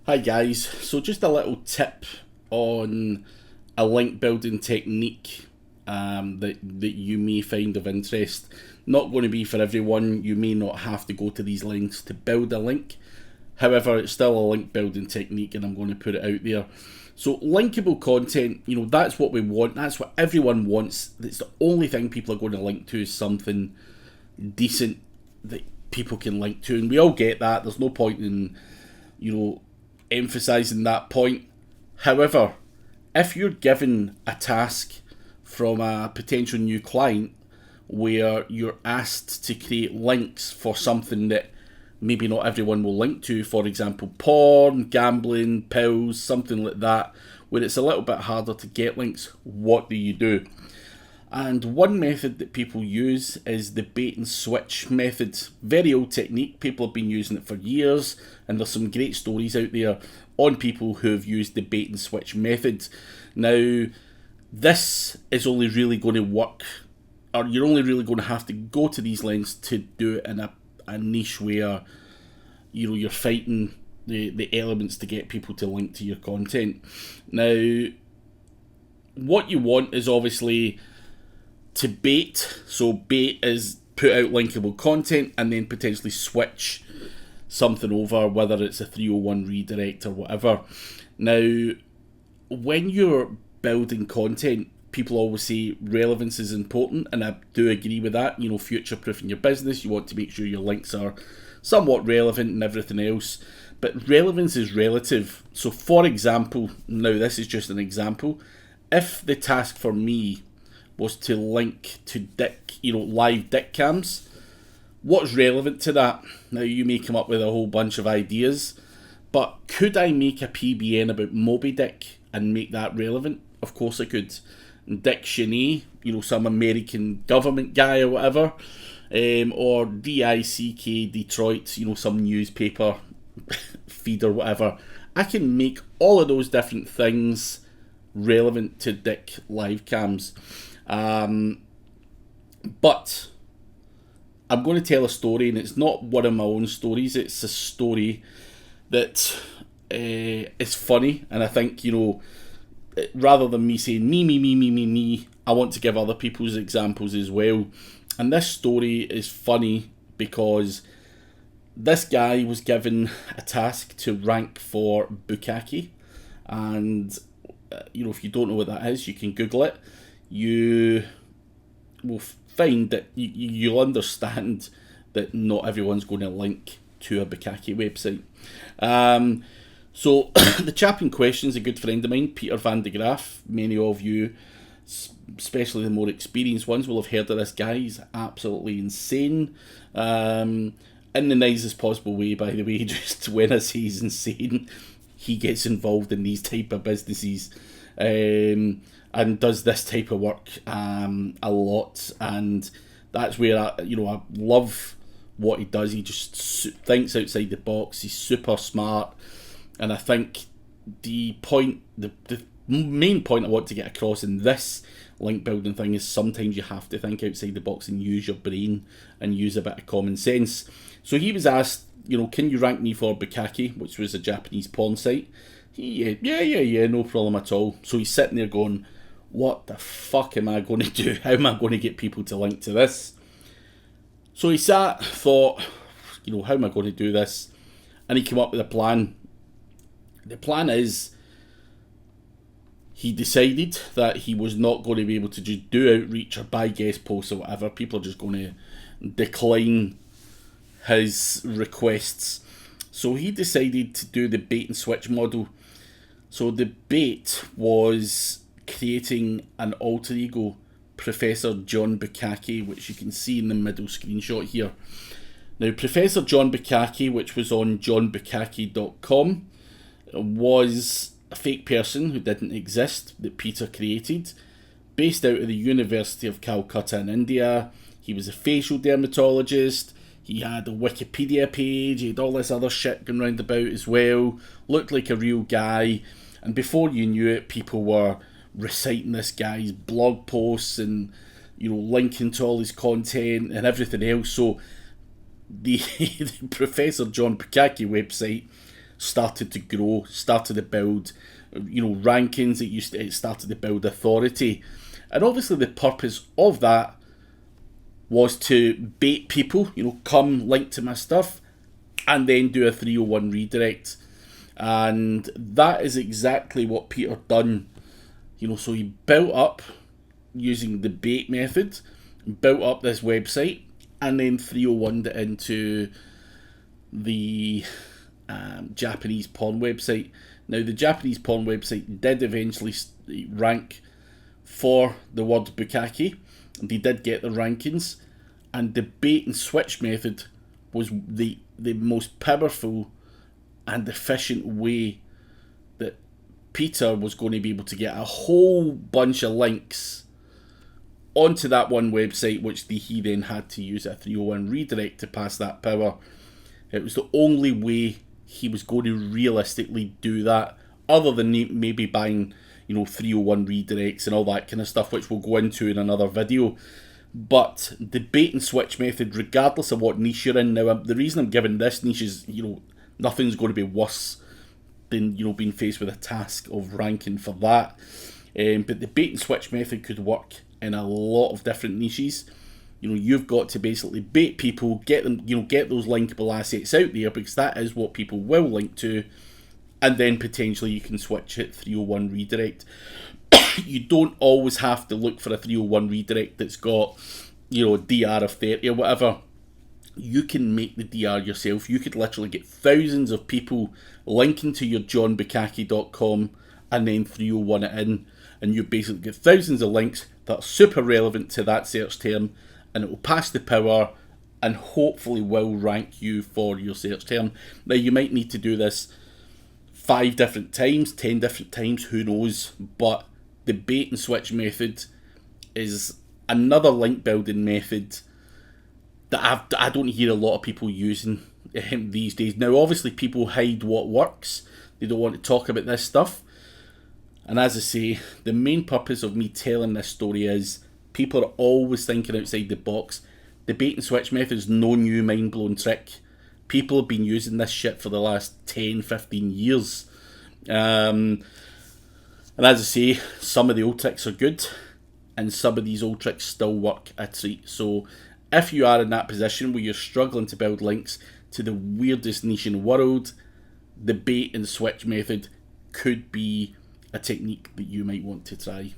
Hi guys, so just a little tip on a link building technique that you may find of interest. Not going to be for everyone, you may not have to go to these links to build a link. However, it's still a link building technique and I'm going to put it out there. So linkable content, that's what we want, that's what everyone wants. It's the only thing people are going to link to is something decent that people can link to, and we all get that. There's no point in, emphasizing that point. However, if you're given a task from a potential new client where you're asked to create links for something that maybe not everyone will link to, for example, porn, gambling, pills, something like that, where it's a little bit harder to get links, what do you do? And one method that people use is the bait and switch method. Very old technique, people have been using it for years, and there's some great stories out there on people who have used the bait and switch method. Now, this is only really going to work, or you're only really going to have to go to these links to do it in a niche where you're fighting the elements to get people to link to your content. Now, what you want is obviously to bait. So bait is put out linkable content and then potentially switch something over, whether it's a 301 redirect or whatever. Now, when you're building content, people always say relevance is important, and I do agree with that. Future proofing your business, you want to make sure your links are somewhat relevant and everything else. But relevance is relative. So for example, now this is just an example, if the task for me was to link to live dick cams, what's relevant to that? Now, you may come up with a whole bunch of ideas, but could I make a PBN about Moby Dick and make that relevant? Of course I could. Dick Cheney, some American government guy or whatever, or DICK Detroit, some newspaper feed or whatever. I can make all of those different things relevant to Dick live cams. But I'm going to tell a story, and it's not one of my own stories, it's a story that is funny, and I think, rather than me saying me, I want to give other people's examples as well. And this story is funny because this guy was given a task to rank for bukkake, and if you don't know what that is, you can Google it. You will find that you'll understand that not everyone's going to link to a bukkake website. So the chap in question is a good friend of mine, Peter van de Graaf. Many of you, especially the more experienced ones, will have heard of this guy. He's absolutely insane. In the nicest possible way, by the way. Just when I say he's insane, he gets involved in these type of businesses. And does this type of work a lot, and that's where I love what he does. He just thinks outside the box. He's super smart, and I think the main point I want to get across in this link building thing is sometimes you have to think outside the box and use your brain and use a bit of common sense. So he was asked, can you rank me for bukkake, which was a Japanese porn site? Yeah, no problem at all. So he's sitting there going, what the fuck am I going to do? How am I going to get people to link to this? So he thought, how am I going to do this? And he came up with a plan. The plan is, he decided that he was not going to be able to just do outreach or buy guest posts or whatever. People are just going to decline his requests. So he decided to do the bait and switch model. So the bait was creating an alter ego, Professor John Bukkake, which you can see in the middle screenshot here. Now, Professor John Bukkake, which was on johnbukkake.com, was a fake person who didn't exist that Peter created, based out of the University of Calcutta in India. He was a facial dermatologist. He had a Wikipedia page. He had all this other shit going round about as well. Looked like a real guy. And before you knew it, people were reciting this guy's blog posts and linking to all his content and everything else. So the Professor John Bukkake website started to grow, started to build, rankings. It started to build authority, and obviously the purpose of that was to bait people. Come link to my stuff, and then do a 301 redirect, and that is exactly what Peter done. So he built up using the bait method, built up this website, and then 301'd it into the Japanese porn website. Now, the Japanese porn website did eventually rank for the word bukkake, and they did get the rankings, and the bait and switch method was the most powerful and efficient way that Peter was going to be able to get a whole bunch of links onto that one website, which he then had to use a 301 redirect to pass that power. It was the only way he was going to realistically do that, other than maybe buying 301 redirects and all that kind of stuff, which we'll go into in another video. But the bait and switch method, regardless of what niche you're in now, the reason I'm giving this niche is nothing's going to be worse than being faced with a task of ranking for that. But the bait and switch method could work in a lot of different niches. You've got to basically bait people, get them, get those linkable assets out there, because that is what people will link to, and then potentially you can switch it 301 redirect. You don't always have to look for a 301 redirect that's got a DR of 30 or whatever. You can make the DR yourself. You could literally get thousands of people linking to your johnbukkake.com and then 301 it in, and you basically get thousands of links that are super relevant to that search term, and it will pass the power and hopefully will rank you for your search term. Now, you might need to do this 5 different times, 10 different times, who knows, but the bait and switch method is another link building method that I don't hear a lot of people using these days. Now, obviously, people hide what works. They don't want to talk about this stuff. And as I say, the main purpose of me telling this story is people are always thinking outside the box. The bait and switch method is no new mind-blowing trick. People have been using this shit for the last 10, 15 years. And as I say, some of the old tricks are good, and some of these old tricks still work a treat. So if you are in that position where you're struggling to build links to the weirdest niche in the world, the bait and switch method could be a technique that you might want to try.